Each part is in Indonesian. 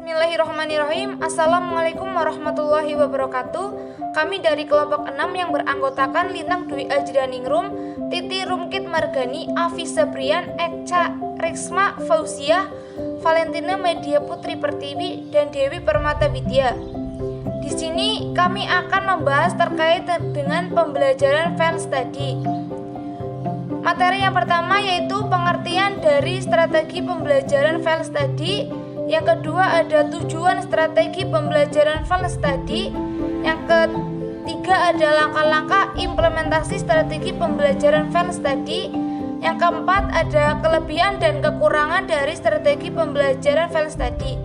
Bismillahirrahmanirrahim. Assalamualaikum warahmatullahi wabarakatuh. Kami dari kelompok 6 yang beranggotakan Lintang Dwi Ajdaningrum, Titi Rumkit Margani, Afi Sabrian, Ekca Risma Fauzia, Valentina Media Putri Pertiwi, dan Dewi Permata Widya. Di sini kami akan membahas terkait dengan pembelajaran field study. Materi yang pertama yaitu pengertian dari strategi pembelajaran field study. Yang kedua ada tujuan strategi pembelajaran field study. Yang ketiga ada langkah-langkah implementasi strategi pembelajaran field study. Yang keempat ada kelebihan dan kekurangan dari strategi pembelajaran field study.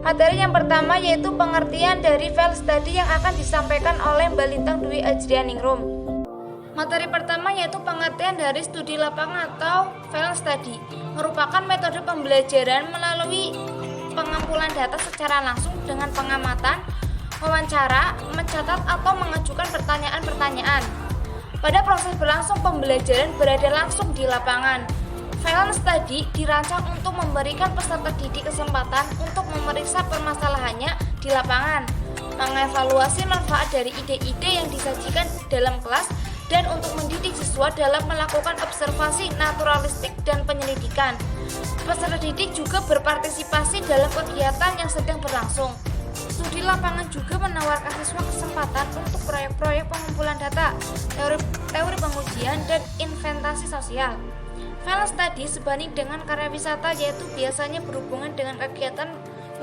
Materi yang pertama yaitu pengertian dari field study yang akan disampaikan oleh Mbak Lintang Dwi Ajdaningrum. Materi pertama yaitu pengertian dari studi lapangan atau field study, merupakan metode pembelajaran melalui pengumpulan data secara langsung dengan pengamatan, wawancara, mencatat atau mengajukan pertanyaan-pertanyaan. Pada proses berlangsung pembelajaran berada langsung di lapangan. Field study dirancang untuk memberikan peserta didik kesempatan untuk memeriksa permasalahannya di lapangan, mengevaluasi manfaat dari ide-ide yang disajikan dalam kelas, dan untuk mendidik siswa dalam melakukan observasi naturalistik dan penyelidikan. Peserta didik juga berpartisipasi dalam kegiatan yang sedang berlangsung. Studi lapangan juga menawarkan siswa kesempatan untuk proyek-proyek pengumpulan data, teori pengujian, dan inventasi sosial. Field study sebanding dengan karya wisata, yaitu biasanya berhubungan dengan kegiatan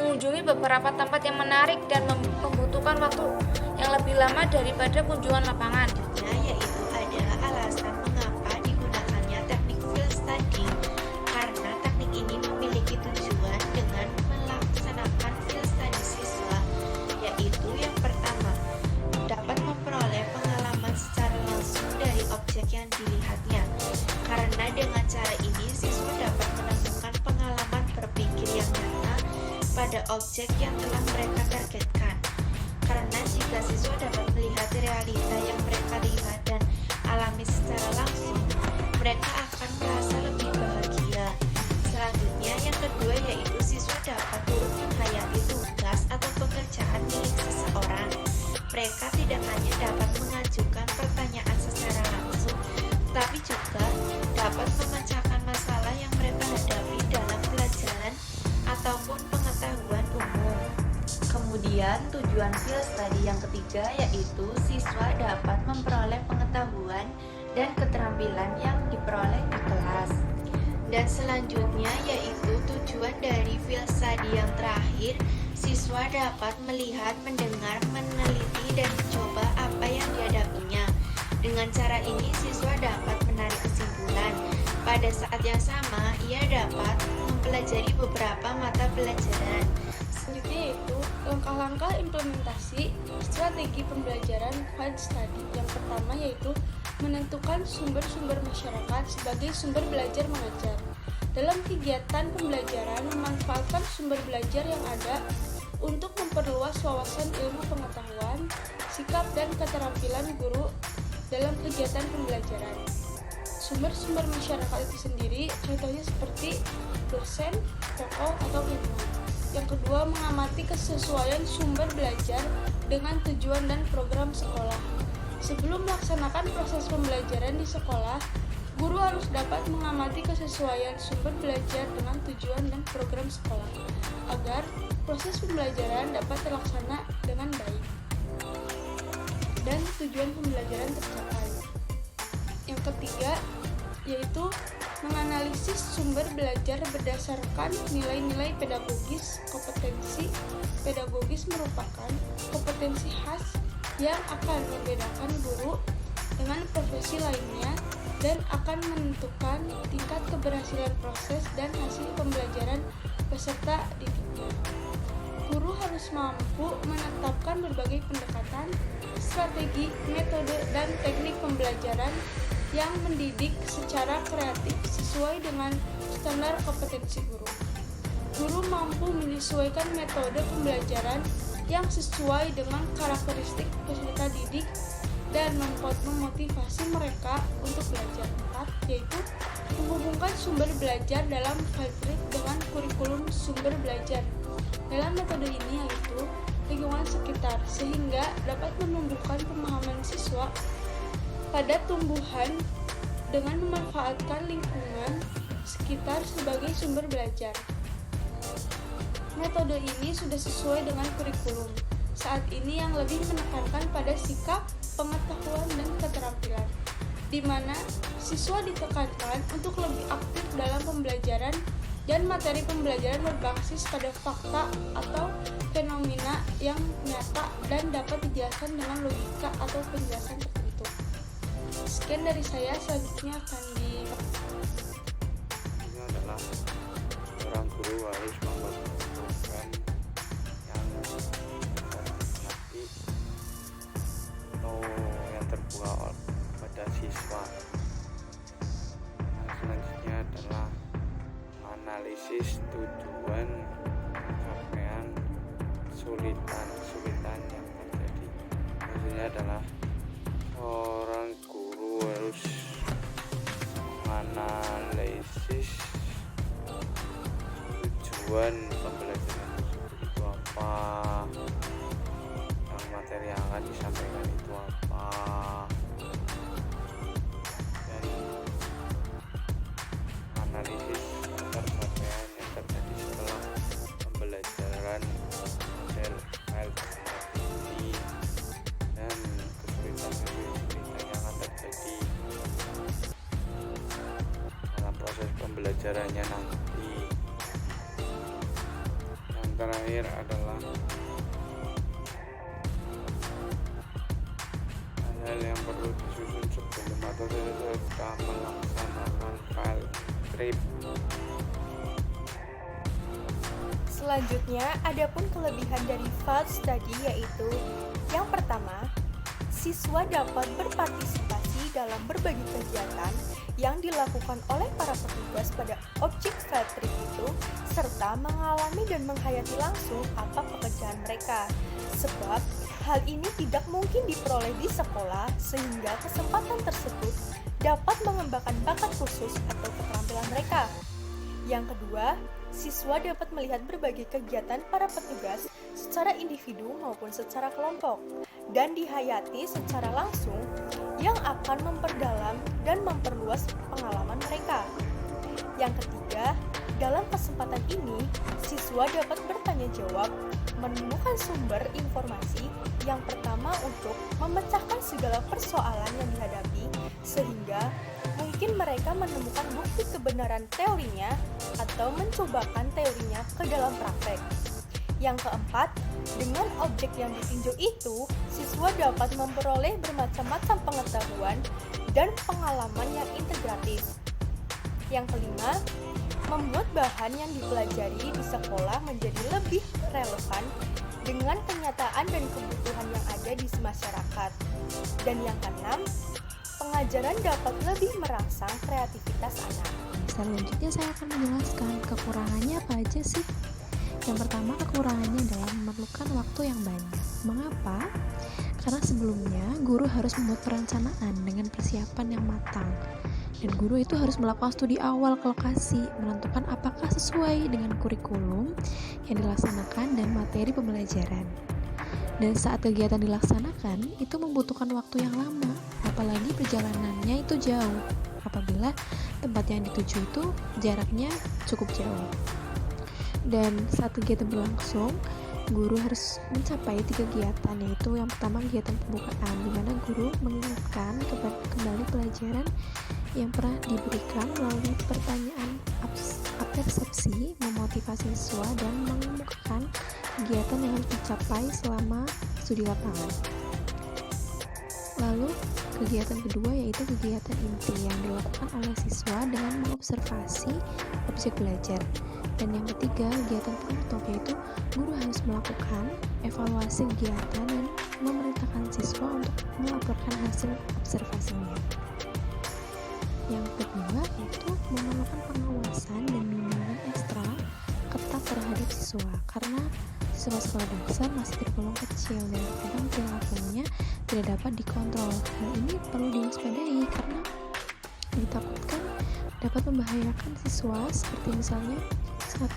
mengunjungi beberapa tempat yang menarik dan membutuhkan waktu yang lebih lama daripada kunjungan lapangan. Yaitu adalah alasan mengapa digunakannya teknik field study, karena teknik ini memiliki tujuan dengan melaksanakan field study siswa, yaitu yang pertama, dapat memperoleh pengalaman secara langsung dari objek yang dilihatnya, karena dengan cara ini siswa dapat menemukan pengalaman berpikir yang nyata pada objek yang telah mereka targetkan. Karena jika siswa dapat melihat realita yang mereka lihat dan alami secara langsung, mereka akan merasa lebih bahagia. Selanjutnya, yang kedua yaitu siswa dapat turut menghayati tugas atau pekerjaan milik seseorang. Mereka tidak hanya dapat mengajukan pertanyaan secara langsung, tapi juga dapat memecahkan masalah yang mereka hadapi dalam pelajaran ataupun pengetahuan umum. Kemudian tujuan field study yang ketiga yaitu siswa dapat memperoleh pengetahuan dan keterampilan yang diperoleh di kelas. Dan selanjutnya yaitu tujuan dari field study yang terakhir, siswa dapat melihat, mendengar, meneliti, dan mencoba apa yang dihadapinya. Dengan cara ini siswa dapat menarik kesimpulan. Pada saat yang sama, ia dapat mempelajari beberapa mata pelajaran. Selanjutnya yaitu langkah-langkah implementasi strategi pembelajaran field study. Yang pertama yaitu menentukan sumber-sumber masyarakat sebagai sumber belajar mengajar. Dalam kegiatan pembelajaran, memanfaatkan sumber belajar yang ada untuk memperluas wawasan ilmu pengetahuan, sikap dan keterampilan guru dalam kegiatan pembelajaran. Sumber-sumber masyarakat itu sendiri contohnya seperti dosen, tokoh, atau ilmuwan. Yang kedua, mengamati kesesuaian sumber belajar dengan tujuan dan program sekolah. Sebelum melaksanakan proses pembelajaran di sekolah, guru harus dapat mengamati kesesuaian sumber belajar dengan tujuan dan program sekolah, agar proses pembelajaran dapat terlaksana dengan baik dan tujuan pembelajaran tercapai. Yang ketiga, yaitu menganalisis sumber belajar berdasarkan nilai-nilai pedagogis. Kompetensi pedagogis merupakan kompetensi khas yang akan membedakan guru dengan profesi lainnya dan akan menentukan tingkat keberhasilan proses dan hasil pembelajaran peserta didiknya. Guru harus mampu menetapkan berbagai pendekatan, strategi, metode, dan teknik pembelajaran yang mendidik secara kreatif sesuai dengan standar kompetensi guru. Guru mampu menyesuaikan metode pembelajaran yang sesuai dengan karakteristik peserta didik dan memotivasi mereka untuk belajar. 4, yaitu menghubungkan sumber belajar dalam field trip dengan kurikulum sumber belajar. Dalam metode ini yaitu lingkungan sekitar, sehingga dapat menumbuhkan pemahaman siswa pada tumbuhan dengan memanfaatkan lingkungan sekitar sebagai sumber belajar. Metode ini sudah sesuai dengan kurikulum saat ini yang lebih menekankan pada sikap, pengetahuan, dan keterampilan, di mana siswa ditekankan untuk lebih aktif dalam pembelajaran dan materi pembelajaran berbasis pada fakta atau fenomena yang nyata dan dapat dijelaskan dengan logika atau penjelasan tertentu. Sekian dari saya, selanjutnya akan Ini adalah seorang guru harus membuat program yang nanti atau yang terbuka pada siswa. Yang selanjutnya adalah analisis tujuan capaian kesulitan yang terjadi. Maksudnya adalah seorang guru harus menganalisis tujuan pembelajaran tersebut itu apa, yang materi yang akan disampaikan itu apa, dan analisis capaian yang terjadi setelah pembelajaran model file ini dan kesulitan yang akan terjadi dalam proses pembelajarannya nanti. Yang terakhir adalah hal-hal yang perlu disusun sebelum atau sesudah melaksanakan file script. Selanjutnya, adapun kelebihan dari field study yaitu yang pertama, siswa dapat berpartisipasi dalam berbagai kegiatan yang dilakukan oleh para petugas pada objek field trip itu, serta mengalami dan menghayati langsung apa pekerjaan mereka. Sebab, hal ini tidak mungkin diperoleh di sekolah, sehingga kesempatan tersebut dapat mengembangkan bakat khusus atau keterampilan mereka. Yang kedua, siswa dapat melihat berbagai kegiatan para petugas secara individu maupun secara kelompok dan dihayati secara langsung yang akan memperdalam dan memperluas pengalaman mereka. Yang ketiga, dalam kesempatan ini, siswa dapat bertanya jawab, menemukan sumber informasi yang pertama untuk memecahkan segala persoalan yang dihadapi, sehingga mungkin mereka menemukan bukti kebenaran teorinya atau mencobakan teorinya ke dalam praktek. Yang keempat, dengan objek yang ditinjau itu, siswa dapat memperoleh bermacam-macam pengetahuan dan pengalaman yang integratif. Yang kelima, membuat bahan yang dipelajari di sekolah menjadi lebih relevan dengan kenyataan dan kebutuhan yang ada di masyarakat. Dan yang keenam, pengajaran dapat lebih merangsang kreativitas anak. Selanjutnya saya akan menjelaskan kekurangannya apa aja sih. Yang pertama, kekurangannya adalah memerlukan waktu yang banyak. Mengapa? Karena sebelumnya guru harus membuat perencanaan dengan persiapan yang matang. Dan guru itu harus melakukan studi awal ke lokasi, menentukan apakah sesuai dengan kurikulum yang dilaksanakan dan materi pembelajaran. Dan saat kegiatan dilaksanakan, itu membutuhkan waktu yang lama, apalagi perjalanannya itu jauh, apabila tempat yang dituju itu jaraknya cukup jauh. Dan saat kegiatan berlangsung, guru harus mencapai 3 kegiatan, yaitu yang pertama kegiatan pembukaan, di mana guru mengingatkan kembali pelajaran yang pernah diberikan melalui pertanyaan persepsi, memotivasi siswa, dan mengemukakan kegiatan yang harus dicapai selama studi lapangan. Lalu kegiatan kedua yaitu kegiatan inti yang dilakukan oleh siswa dengan mengobservasi objek belajar. Dan yang ketiga, kegiatan penutup, yaitu guru harus melakukan evaluasi kegiatan dan memerintahkan siswa untuk melaporkan hasil observasinya. Yang kedua yaitu memerlukan pengawasan dan bimbingan ekstra ketat terhadap siswa, karena siswa sekolah dasar masih tergolong kecil dan terkadang perilakunya tidak dapat dikontrol. Hal ini perlu diwaspadai karena ditakutkan dapat membahayakan siswa, seperti misalnya saat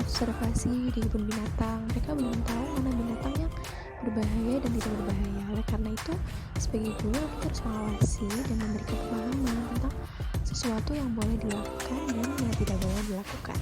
observasi di kebun binatang. Mereka belum tahu mana binatang yang berbahaya dan tidak berbahaya. Oleh karena itu, sebagai guru kita harus mengawasi dan memberikan pemahaman tentang sesuatu yang boleh dilakukan dan yang tidak boleh dilakukan.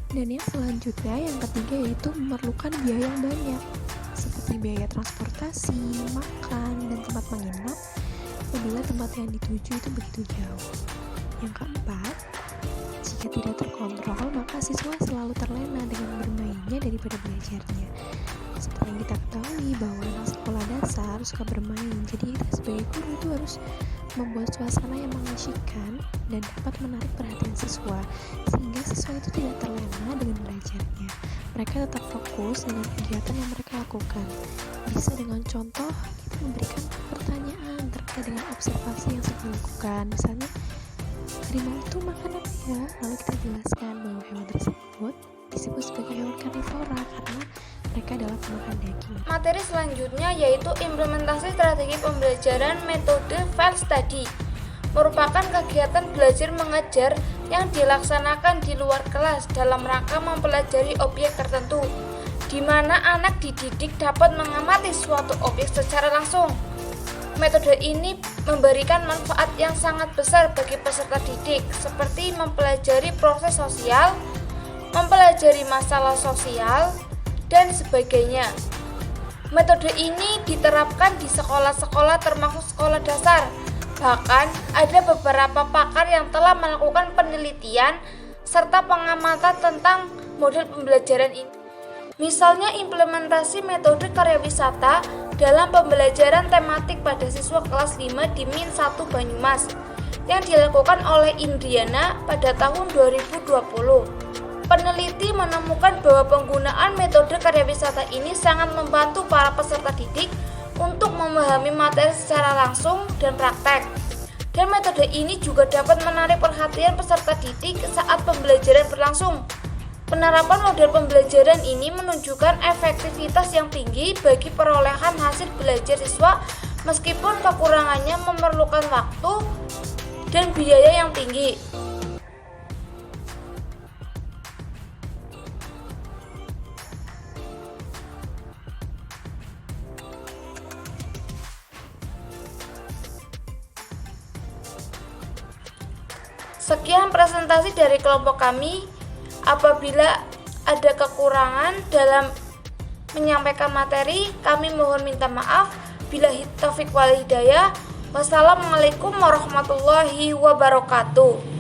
Dan yang selanjutnya, yang ketiga, yaitu memerlukan biaya yang banyak, seperti biaya transportasi, makan, dan tempat menginap apabila tempat yang dituju itu begitu jauh. Yang keempat, jika tidak terkontrol, maka siswa selalu terlena dengan bermainnya daripada belajarnya. Seperti yang kita ketahui bahwa anak sekolah dasar suka bermain, jadi kita sebagai guru itu harus membuat suasana yang mengasyikkan dan dapat menarik perhatian siswa, sehingga siswa itu tidak terlena dengan belajarnya. Mereka tetap fokus dengan kegiatan yang mereka lakukan. Bisa dengan contoh, kita memberikan pertanyaan terkait dengan observasi yang sudah dilakukan. Misalnya, harimau itu makan apa ya? Lalu kita jelaskan bahwa hewan tersebut disebut sebagai hewan karnivora karena mereka adalah pemakan daging. Materi selanjutnya yaitu implementasi strategi pembelajaran metode field study. Merupakan kegiatan belajar mengajar yang dilaksanakan di luar kelas dalam rangka mempelajari objek tertentu, di mana anak dididik dapat mengamati suatu objek secara langsung. Metode ini memberikan manfaat yang sangat besar bagi peserta didik, seperti mempelajari proses sosial, mempelajari masalah sosial, dan sebagainya. Metode ini diterapkan di sekolah-sekolah termasuk sekolah dasar. Bahkan ada beberapa pakar yang telah melakukan penelitian serta pengamatan tentang model pembelajaran ini. Misalnya implementasi metode karya wisata dalam pembelajaran tematik pada siswa kelas 5 di Min 1 Banyumas yang dilakukan oleh Indriana pada tahun 2020. Peneliti menemukan bahwa penggunaan metode karya wisata ini sangat membantu para peserta didik untuk memahami materi secara langsung dan praktek. Dan metode ini juga dapat menarik perhatian peserta didik saat pembelajaran berlangsung. Penerapan model pembelajaran ini menunjukkan efektivitas yang tinggi bagi perolehan hasil belajar siswa meskipun kekurangannya memerlukan waktu dan biaya yang tinggi. Sekian presentasi dari kelompok kami. Apabila ada kekurangan dalam menyampaikan materi, kami mohon minta maaf. Billahi taufik wal hidayah. Wassalamualaikum warahmatullahi wabarakatuh.